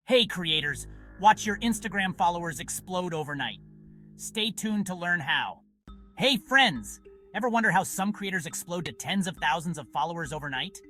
Hey creators, watch your Instagram followers explode overnight. Stay tuned to learn how. Hey friends, ever wonder how some creators explode to tens of thousands of followers overnight?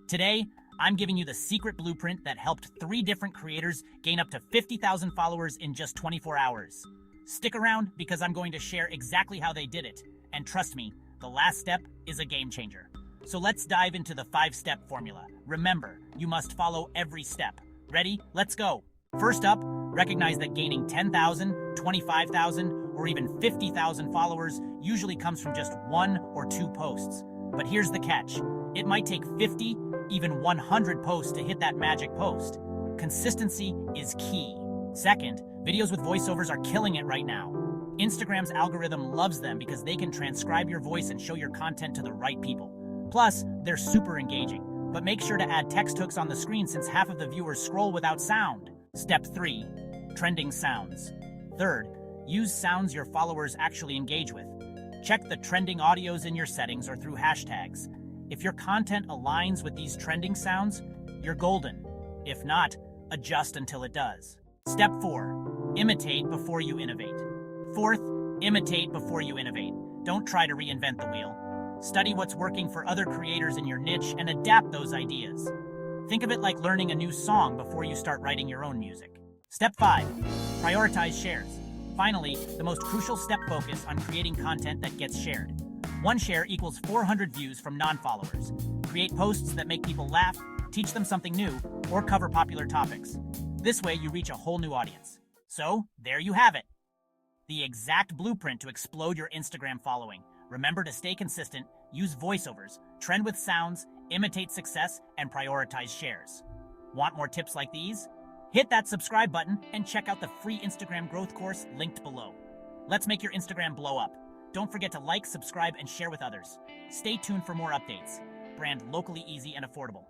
Today, I'm giving you the secret blueprint that helped 3 different creators gain up to 50,000 followers in just 24 hours. Stick around because I'm going to share exactly how they did it. And trust me, the last step is a game changer. So let's dive into the 5-step formula. Remember, you must follow every step. Ready? Let's go. First up, recognize that gaining 10,000, 25,000, or even 50,000 followers usually comes from just 1 or 2 posts. But here's the catch. It might take 50, even 100 posts to hit that magic post. Consistency is key. Second, videos with voiceovers are killing it right now. Instagram's algorithm loves them because they can transcribe your voice and show your content to the right people. Plus, they're super engaging. But make sure to add text hooks on the screen since half of the viewers scroll without sound. Step 3. Trending sounds. Third, use sounds your followers actually engage with. Check the trending audios in your settings or through hashtags. If your content aligns with these trending sounds, you're golden. If not, adjust until it does. Step 4. Imitate before you innovate. Fourth, imitate before you innovate. Don't try to reinvent the wheel. Study what's working for other creators in your niche and adapt those ideas. Think of it like learning a new song before you start writing your own music. Step 5. Prioritize shares. Finally, the most crucial step, focus on creating content that gets shared. 1 share equals 400 views from non-followers. Create posts that make people laugh, teach them something new, or cover popular topics. This way you reach a whole new audience. So, there you have it. The exact blueprint to explode your Instagram following. Remember to stay consistent, use voiceovers, trend with sounds, imitate success, and prioritize shares. Want more tips like these? Hit that subscribe button and check out the free Instagram growth course linked below. Let's make your Instagram blow up. Don't forget to like, subscribe, and share with others. Stay tuned for more updates. Brand locally, easy, and affordable.